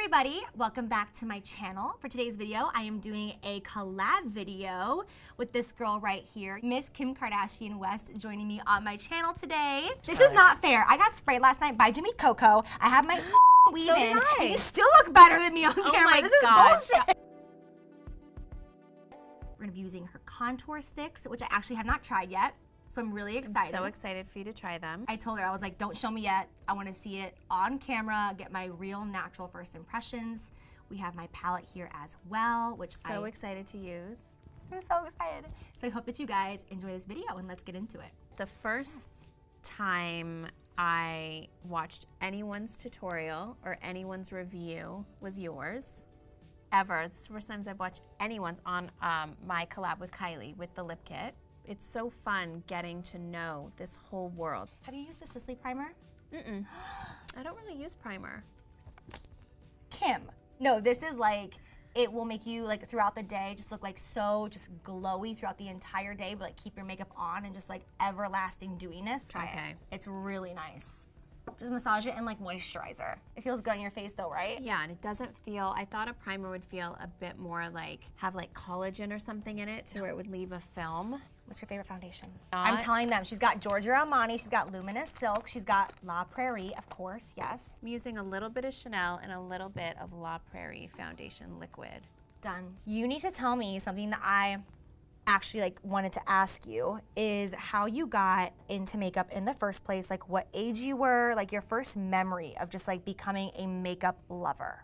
everybody, welcome back to my channel. For today's video, I am doing a collab video with this girl right here, Miss Kim Kardashian West, joining me on my channel today. This is not fair. I got sprayed last night by Jimmy Coco. I have my weave in, and you still look better than me on camera. This is bullshit. We're gonna be using her contour sticks, which I actually have not tried yet. So I'm really excited. I'm so excited for you to try them. I told her, I was like, don't show me yet. I want to see it on camera, get my real natural first impressions. We have my palette here as well, which I'm excited to use. I'm so excited. So I hope that you guys enjoy this video and let's get into it. The first time I watched anyone's tutorial or anyone's review was yours. Ever. This is the first time I've watched anyone's on my collab with Kylie with the lip kit. It's so fun getting to know this whole world. Have you used the Sisley primer? Mm-mm. I don't really use primer. Kim, no, this is like, it will make you like throughout the day just look like so just glowy throughout the entire day, but like keep your makeup on and just like everlasting dewiness. Try it. It's really nice. Just massage it and like moisturizer. It feels good on your face though, right? Yeah, and it doesn't feel, I thought a primer would feel a bit more like, have like collagen or something in it to where it would leave a film. What's your favorite foundation? I'm telling them, she's got Giorgio Armani, she's got Luminous Silk, she's got La Prairie, of course, yes. I'm using a little bit of Chanel and a little bit of La Prairie foundation liquid. Done. You need to tell me something that I actually like wanted to ask you is how you got into makeup in the first place, like what age you were, like your first memory of just like becoming a makeup lover.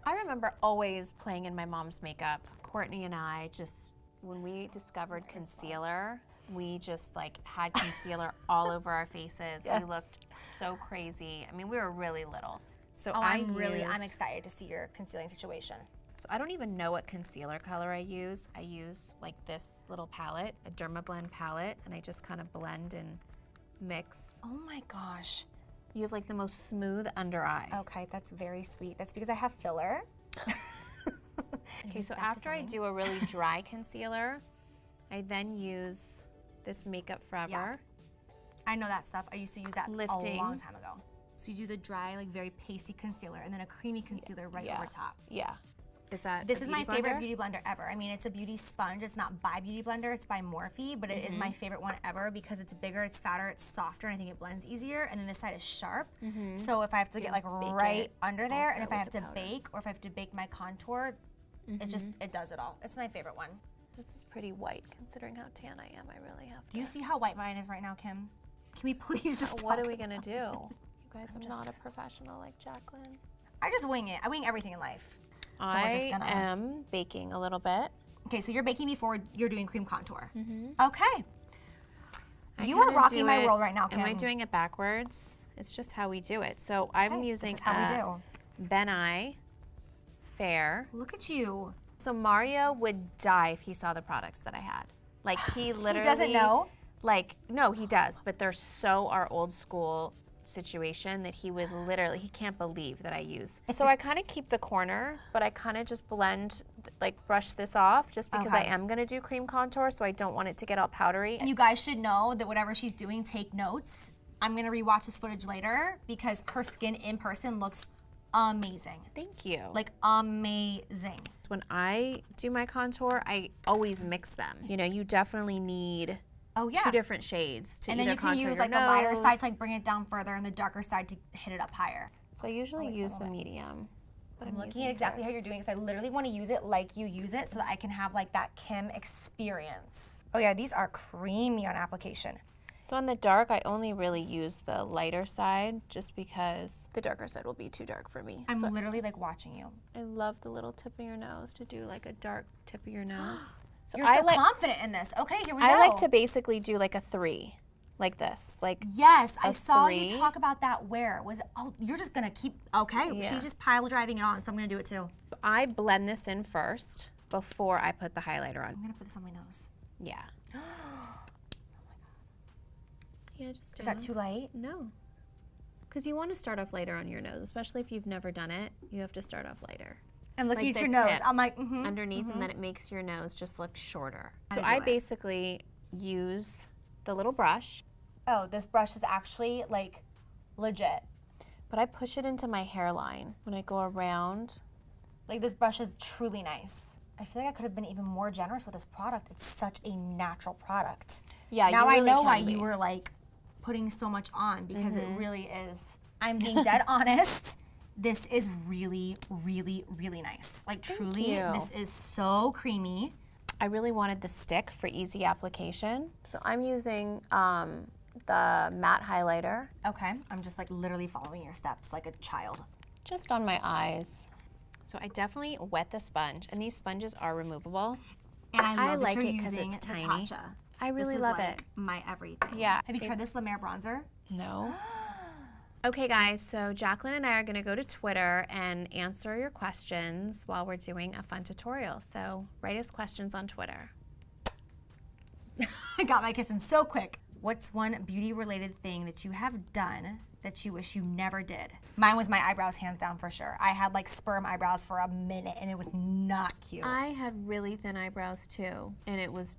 I remember always playing in my mom's makeup. Courtney and I just, when we discovered concealer, we just like had concealer all over our faces. Yes. We looked so crazy. I mean, we were really little. So I'm excited to see your concealing situation. So I don't even know what concealer color I use. I use like this little palette, a Dermablend palette, and I just kind of blend and mix. Oh my gosh. You have like the most smooth under eye. Okay, that's very sweet. That's because I have filler. Okay, so after I do a really dry concealer, I then use this Makeup Forever. Yeah. I know that stuff. I used to use that a long time ago. So you do the dry, like very pasty concealer and then a creamy concealer right over top. Yeah. This is my favorite beauty blender ever. I mean, it's a beauty sponge. It's not by Beauty Blender, it's by Morphe, but it is my favorite one ever because it's bigger, it's fatter, it's softer, and I think it blends easier. And then this side is sharp. So if I have to get like right under there, and if I have to bake or if I have to bake my contour, it does it all. It's my favorite one. This is pretty white considering how tan I am. I really have to. Do you see how white mine is right now, Kim? Can we please just What are we gonna do? You guys, I'm not a professional like Jaclyn. I just wing it. I wing everything in life. So I am baking a little bit. Okay, so you're baking before you're doing cream contour. Okay. You are rocking my world right now, Kim. Am I doing it backwards? It's just how we do it. So I'm using Ben Nye Fair. Look at you. So Mario would die if he saw the products that I had. Like he literally. He doesn't know? Like, no, he does, but they're so our old school situation that he would literally, he can't believe that I use. So I kind of keep the corner, but I kind of just blend, like brush this off just because I am gonna do cream contour, so I don't want it to get all powdery. And you guys should know that whatever she's doing, take notes. I'm gonna rewatch this footage later because her skin in person looks amazing. Thank you. Like amazing. When I do my contour, I always mix them. You know, you definitely need two different shades to and then you can use like the lighter side to like bring it down further and the darker side to hit it up higher. So I usually use the medium. But I'm looking at exactly how you're doing because I literally want to use it like you use it so that I can have like that Kim experience. Oh yeah, these are creamy on application. So on the dark, I only really use the lighter side just because the darker side will be too dark for me. I'm literally like watching you. I love the little tip of your nose to do like a dark tip of your nose. So you're so confident in this. Okay, here we go. I like to basically do like a 3, like this. Like yes, I saw you talk about that. Where was it? Oh, you're just gonna keep. Okay, she's just pile driving it on, so I'm gonna do it too. I blend this in first before I put the highlighter on. I'm gonna put this on my nose. Yeah. Oh my god. Yeah, just. Is that too light? No. Because you want to start off lighter on your nose, especially if you've never done it. You have to start off lighter. I'm looking at your nose. I'm like, underneath, and then it makes your nose just look shorter. So I basically use the little brush. Oh, this brush is actually like legit. but I push it into my hairline when I go around. Like, this brush is truly nice. I feel like I could have been even more generous with this product. It's such a natural product. Yeah, now you really I know can why be. you were like putting so much on, because it really is. I'm being dead honest. This is really, really, really nice. Like, truly, this is so creamy. I really wanted the stick for easy application. So I'm using the matte highlighter. Okay, I'm just like literally following your steps like a child. Just on my eyes. So I definitely wet the sponge, and these sponges are removable. And I love like that you're it 'cause using it's the tiny. Tatcha. I really this is love like it. my everything. Yeah. Have you tried this La Mer bronzer? No. Okay, guys, so Jaclyn and I are going to go to Twitter and answer your questions while we're doing a fun tutorial. So write us questions on Twitter. I got my kiss in so quick. What's one beauty-related thing that you have done that you wish you never did? Mine was my eyebrows, hands down, for sure. I had like sperm eyebrows for a minute, and it was not cute. I had really thin eyebrows too, and it was.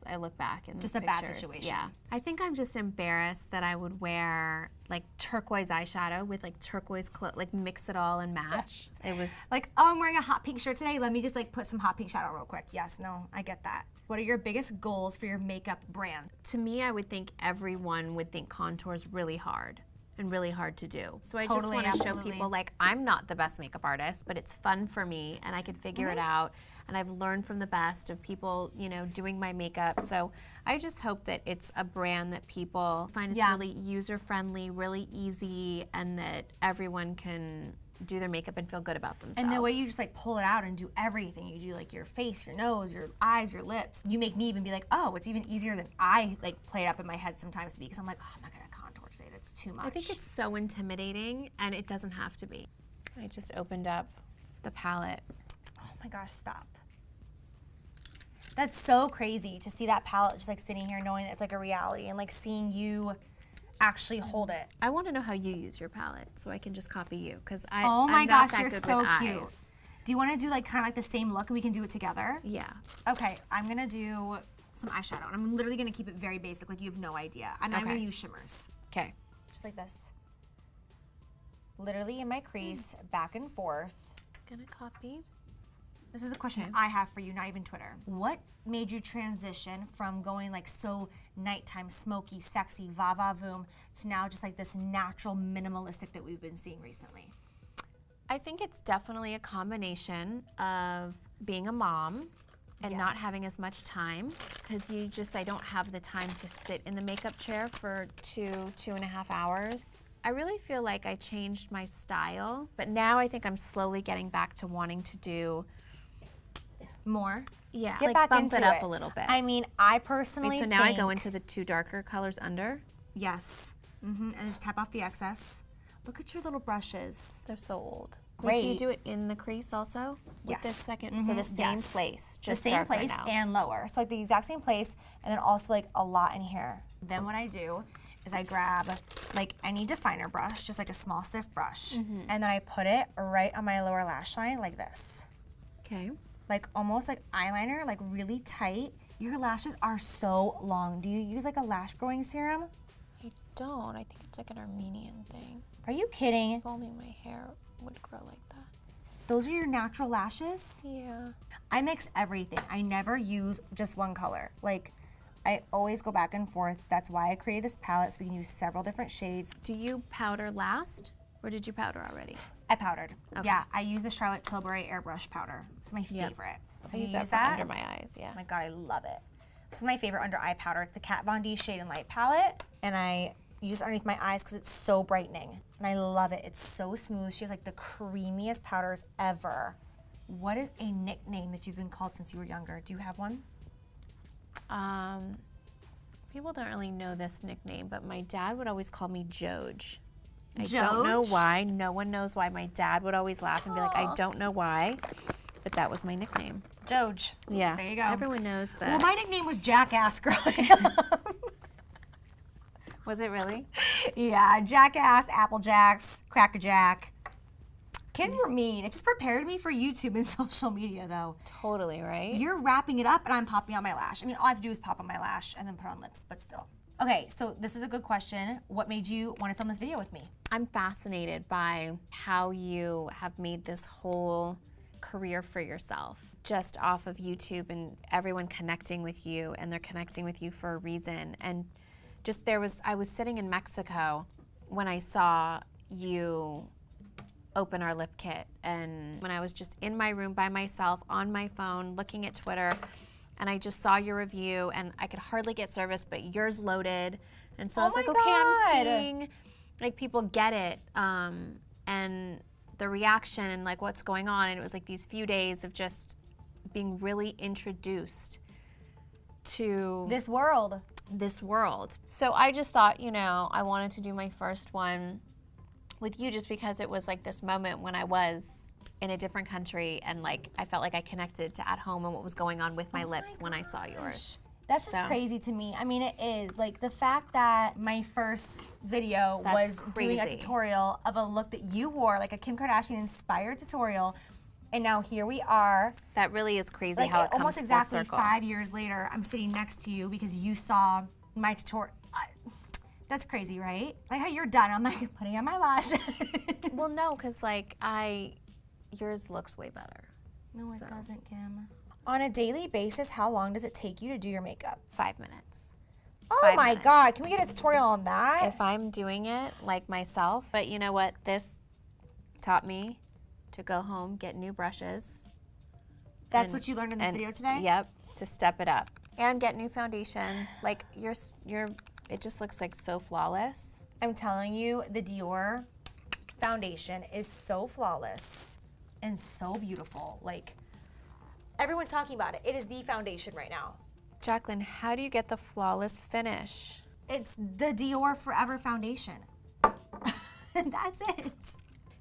I look back and just a bad situation. Yeah, I think I'm just embarrassed that I would wear like turquoise eyeshadow with like turquoise like mix it all and match. It was like, oh, I'm wearing a hot pink shirt today. Let me just like put some hot pink shadow real quick. Yes, no, I get that. What are your biggest goals for your makeup brand? To me, I would think everyone would think contour's really hard and really hard to do. So I just want to show people like I'm not the best makeup artist, but it's fun for me and I can figure it out. And I've learned from the best of people, you know, doing my makeup. So I just hope that it's a brand that people find it's really user-friendly, really easy, and that everyone can do their makeup and feel good about themselves. And the way you just like pull it out and do everything. You do like your face, your nose, your eyes, your lips. You make me even be like, oh, it's even easier than I like play it up in my head sometimes to be, because I'm like, oh, I'm not gonna contour today. That's too much. I think it's so intimidating, and it doesn't have to be. I just opened up the palette. Oh my gosh, stop. That's so crazy to see that palette just like sitting here knowing that it's like a reality, and like seeing you actually hold it. I want to know how you use your palette so I can just copy you, because oh my I'm gosh, not that you're good so with cute. eyes. Do you want to do like kind of like the same look and we can do it together? Yeah. Okay, I'm gonna do some eyeshadow, and I'm literally gonna keep it very basic, like you have no idea. I'm not gonna use shimmers. Okay. Just like this. Literally in my crease, back and forth. Gonna copy. This is a question I have for you, not even Twitter. What made you transition from going like so nighttime, smoky, sexy, va-va-voom to now just like this natural minimalistic that we've been seeing recently? I think it's definitely a combination of being a mom and not having as much time, because I don't have the time to sit in the makeup chair for 2.5 hours. I really feel like I changed my style, but now I think I'm slowly getting back to wanting to do more. Yeah, get like back bump into it up it a little bit. I mean, I personally so now I go into the two darker colors under. Yes, and just tap off the excess. Look at your little brushes. They're so old. Great. Wait, do you do it in the crease also? Yes. With this second, so the same place, just the same darker place now. and lower. So like the exact same place, and then also like a lot in here. Then what I do is I grab like any definer brush, just like a small stiff brush, and then I put it right on my lower lash line like this. Okay. Like almost like eyeliner, like really tight. Your lashes are so long. Do you use like a lash growing serum? I don't. I think it's like an Armenian thing. Are you kidding? If only my hair would grow like that. Those are your natural lashes? Yeah. I mix everything. I never use just one color. Like, I always go back and forth. That's why I created this palette, so we can use several different shades. Do you powder last, or did you powder already? I powdered. Okay. Yeah, I use the Charlotte Tilbury airbrush powder. It's my favorite. I use that under my eyes, yeah. Oh my God, I love it. This is my favorite under eye powder. It's the Kat Von D Shade and Light palette, and I use it underneath my eyes because it's so brightening, and I love it. It's so smooth. She has like the creamiest powders ever. What is a nickname that you've been called since you were younger? Do you have one? People don't really know this nickname, but my dad would always call me Joj. I Joj? don't know why. No one knows why. My dad would always laugh and be like, I don't know why, but that was my nickname. Joj. Yeah. There you go. Everyone knows that. Well, my nickname was Jackass growing up. Was it really? Yeah, Jackass, Applejacks, Crackerjack. Kids were mean. It just prepared me for YouTube and social media, though. Totally, right? You're wrapping it up, and I'm popping on my lash. I mean, all I have to do is pop on my lash and then put on lips, but still. Okay, so this is a good question. What made you want to film this video with me? I'm fascinated by how you have made this whole career for yourself just off of YouTube and everyone connecting with you, and they're connecting with you for a reason. And just I was sitting in Mexico when I saw you open our lip kit, and when I was just in my room by myself on my phone looking at Twitter, and I just saw your review, and I could hardly get service, but yours loaded. And so I was like, okay, I'm seeing, like, people get it, and the reaction and like what's going on. And it was like these few days of just being really introduced to this world. So I just thought, you know, I wanted to do my first one with you just because it was like this moment when I was in a different country, and like I felt like I connected to at home and what was going on with my lips when I saw yours. That's just crazy to me. I mean, it is. Like, the fact that my first video was doing a tutorial of a look that you wore, like a Kim Kardashian inspired tutorial, and now here we are. That really is crazy, like, how it comes almost exactly full circle. 5 years later, I'm sitting next to you because you saw my tutorial. That's crazy, right? Like how you're done, I'm like putting on my lashes. Well, no, because like yours looks way better. No, it doesn't, Kim. On a daily basis, how long does it take you to do your makeup? 5 minutes. Oh my God, can we get a tutorial on that? If I'm doing it like myself, but you know what? This taught me to go home, get new brushes. That's what you learned in this video today? Yep, to step it up. And get new foundation. Like it just looks like so flawless. I'm telling you, the Dior foundation is so flawless and so beautiful. Like, everyone's talking about it. It is the foundation right now. Jaclyn, how do you get the flawless finish? It's the Dior Forever foundation. That's it.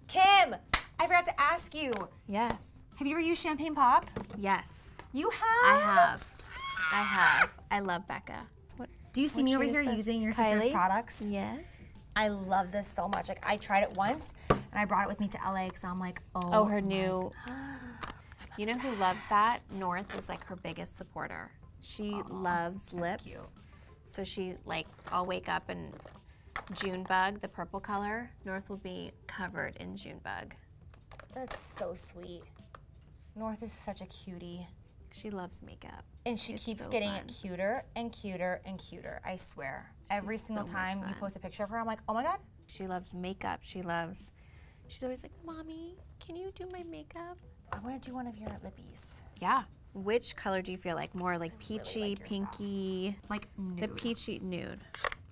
Kim, I forgot to ask you. Yes. Have you ever used Champagne Pop? Yes. You have? I have. I love Becca. Do you see me over here using your sister's products? Yes. I love this so much. Like, I tried it once, and I brought it with me to LA because I'm like, oh, her new. You know who loves that? North is like her biggest supporter. She loves lips. Cute. So she, like, I'll wake up and Junebug, the purple color, North will be covered in Junebug. That's so sweet. North is such a cutie. She loves makeup. And she keeps getting it cuter and cuter and cuter, I swear. Every single time you post a picture of her, I'm like, oh my God. She loves makeup. She's always like, Mommy, can you do my makeup? I want to do one of your lippies. Yeah. Which color do you feel like? More like peachy, really like pinky? Like nude. The peachy nude.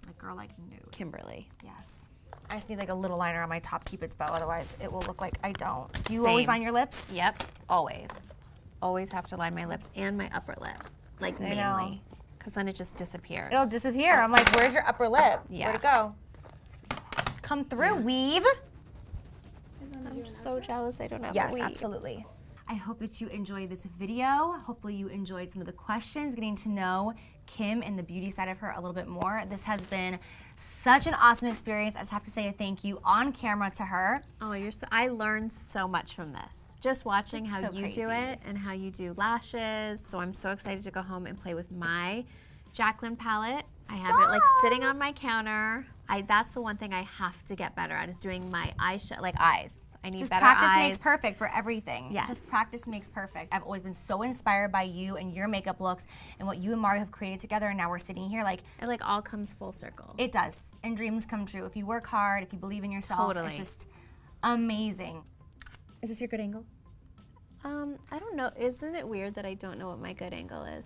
Like, girl, like nude. Kimberly. Yes. I just need like a little liner on my top Cupid's bow, otherwise it will look like I don't. Do you always line your lips? Yep, always. Always have to line my lips and my upper lip, like mainly, because then it just disappears. It'll disappear. I'm like, where's your upper lip? Yeah. Where'd it go? Come through, weave. I'm so jealous I don't have a Yes, weave. absolutely. I hope that you enjoyed this video. Hopefully you enjoyed some of the questions, getting to know Kim and the beauty side of her a little bit more. This has been such an awesome experience. I just have to say a thank you on camera to her. Oh, I learned so much from this. Just watching how you do it and how you do lashes. So I'm so excited to go home and play with my Jaclyn palette. I have it like sitting on my counter. That's the one thing I have to get better at, is doing my eyeshadow, like eyes. I need better eyes. Just practice makes perfect for everything. Yes. Just practice makes perfect. I've always been so inspired by you and your makeup looks and what you and Mario have created together, and now we're sitting here like... It like all comes full circle. It does, and dreams come true. If you work hard, if you believe in yourself, it's just amazing. Is this your good angle? I don't know. Isn't it weird that I don't know what my good angle is?